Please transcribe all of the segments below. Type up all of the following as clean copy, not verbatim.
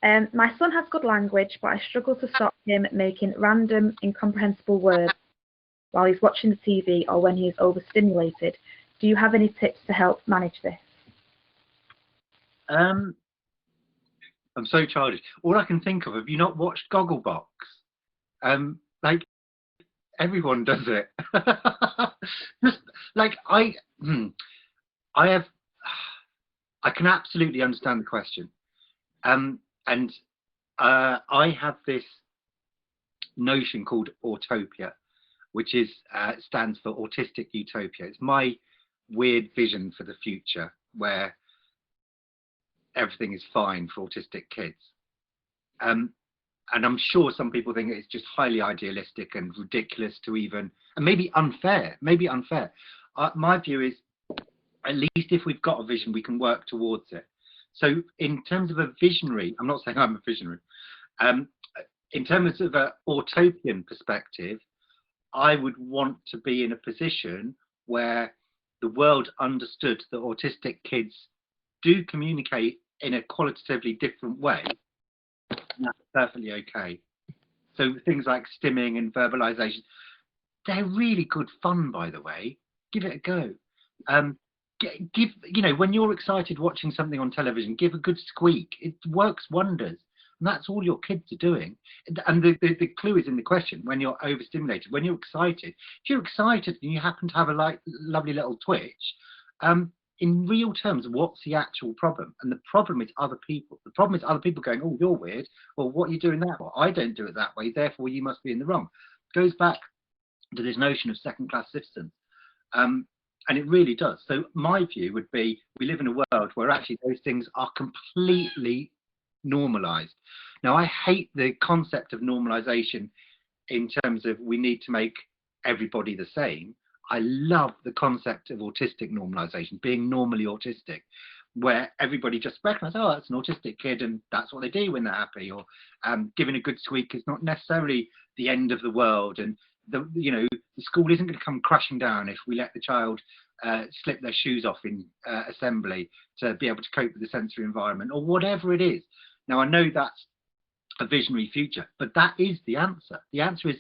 My son has good language, but I struggle to stop him making random, incomprehensible words while he's watching the TV or when he is overstimulated. Do you have any tips to help manage this? Um, I'm so childish. All I can think of, have you not watched Gogglebox? Like everyone does it. Just like I have, I can absolutely understand the question. And I have this notion called autopia, which is stands for autistic utopia. It's my weird vision for the future where everything is fine for autistic kids. And I'm sure some people think it's just highly idealistic and ridiculous to even, and maybe unfair, my view is, at least if we've got a vision, we can work towards it. So in terms of a visionary, I'm not saying I'm a visionary, in terms of an utopian perspective, I would want to be in a position where the world understood that autistic kids do communicate in a qualitatively different way, and that's perfectly okay. So things like stimming and verbalization, they're really good fun, by the way. Give it a go. Give, you know, when you're excited watching something on television, give a good squeak. It works wonders. And that's all your kids are doing. And the clue is in the question: when you're overstimulated, when you're excited. If you're excited and you happen to have a lovely little twitch, in real terms, what's the actual problem? And the problem is other people. The problem is other people going, "Oh, you're weird. Well, what are you doing that for? I don't do it that way. Therefore, you must be in the wrong." It goes back to this notion of second-class citizens. And it really does. So my view would be, we live in a world where actually those things are completely normalized. Now, I hate the concept of normalization in terms of we need to make everybody the same. I love the concept of autistic normalization, being normally autistic, where everybody just recognizes, oh, that's an autistic kid and that's what they do when they're happy, or giving a good squeak is not necessarily the end of the world, and the school isn't going to come crashing down if we let the child slip their shoes off in assembly to be able to cope with the sensory environment, or whatever it is. Now, I know that's a visionary future, but that is the answer. The answer is,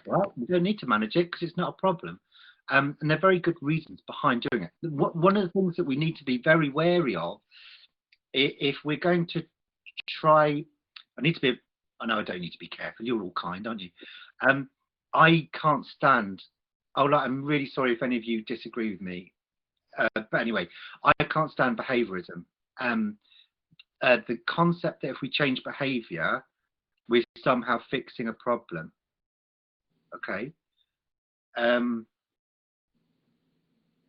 well, we don't need to manage it because it's not a problem. And there are very good reasons behind doing it. One of the things that we need to be very wary of, if we're going to try, I know I don't need to be careful, you're all kind, aren't you? I can't stand, I'm really sorry if any of you disagree with me, but anyway, I can't stand behaviorism. The concept that if we change behavior, we're somehow fixing a problem, okay?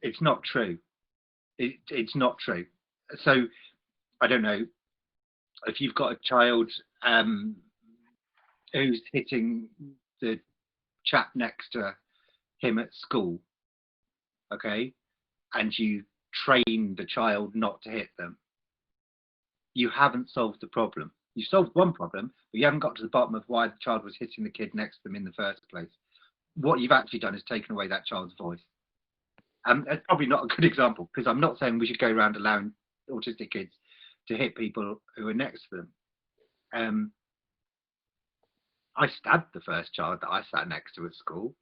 It's not true. It's not true. So I don't know if you've got a child who's hitting the chap next to him at school, okay, and you train the child not to hit them, you haven't solved the problem. You solved one problem, but you haven't got to the bottom of why the child was hitting the kid next to them in the first place. What you've actually done is taken away that child's voice. That's probably not a good example, because I'm not saying we should go around allowing autistic kids to hit people who are next to them. I stabbed the first child that I sat next to at school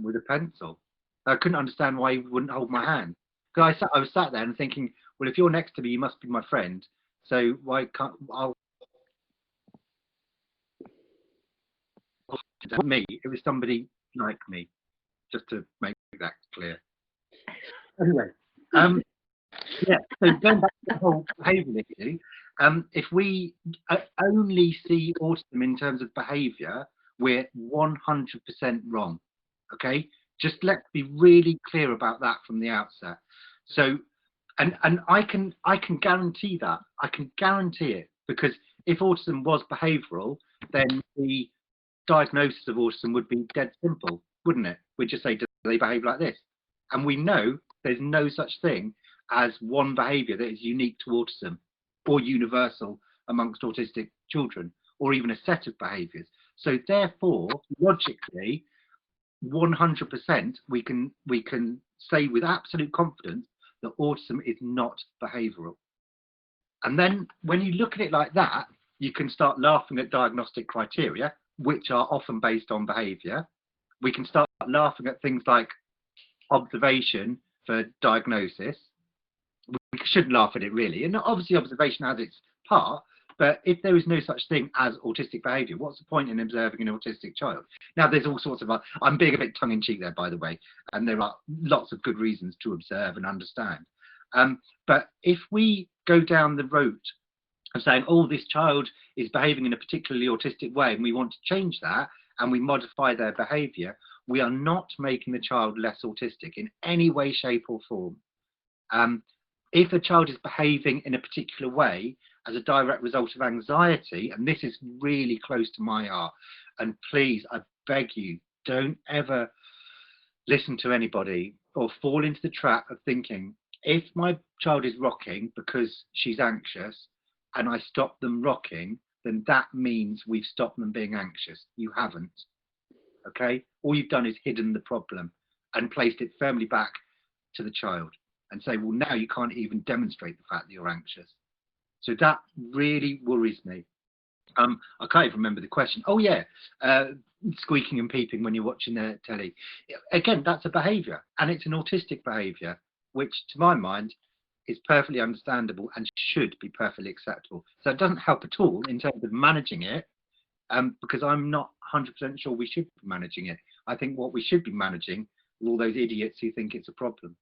with a pencil. I couldn't understand why he wouldn't hold my hand. Because I was sat there and thinking, well, if you're next to me, you must be my friend. So why can't me? It was somebody like me, just to make that clear. Anyway, yeah. So going back to the whole behavioural issue, if we only see autism in terms of behaviour, we're 100% wrong. Okay, just let's be really clear about that from the outset. So, and I can guarantee that. I can guarantee it, because if autism was behavioural, then the diagnosis of autism would be dead simple, wouldn't it? We'd just say, do they behave like this? And we know there's no such thing as one behaviour that is unique to autism or universal amongst autistic children, or even a set of behaviours. So therefore, logically, 100% we can say with absolute confidence that autism is not behavioural. And then when you look at it like that, you can start laughing at diagnostic criteria, which are often based on behaviour. We can start laughing at things like observation for diagnosis. We shouldn't laugh at it really. And obviously observation has its part, but if there is no such thing as autistic behaviour, what's the point in observing an autistic child? Now, there's all sorts of, I'm being a bit tongue-in-cheek there, by the way, and there are lots of good reasons to observe and understand. But if we go down the route of saying, oh, this child is behaving in a particularly autistic way, and we want to change that, and we modify their behaviour, we are not making the child less autistic in any way, shape or form. If a child is behaving in a particular way as a direct result of anxiety, and this is really close to my heart, and please, I beg you, don't ever listen to anybody or fall into the trap of thinking, if my child is rocking because she's anxious and I stop them rocking, then that means we've stopped them being anxious. You haven't. Okay? All you've done is hidden the problem and placed it firmly back to the child and say, well, now you can't even demonstrate the fact that you're anxious. So that really worries me. I can't even remember the question. Oh yeah, squeaking and peeping when you're watching the telly. Again, that's a behaviour, and it's an autistic behaviour, which to my mind is perfectly understandable and should be perfectly acceptable. So it doesn't help at all in terms of managing it, because I'm not 100% sure we should be managing it. I think what we should be managing are all those idiots who think it's a problem.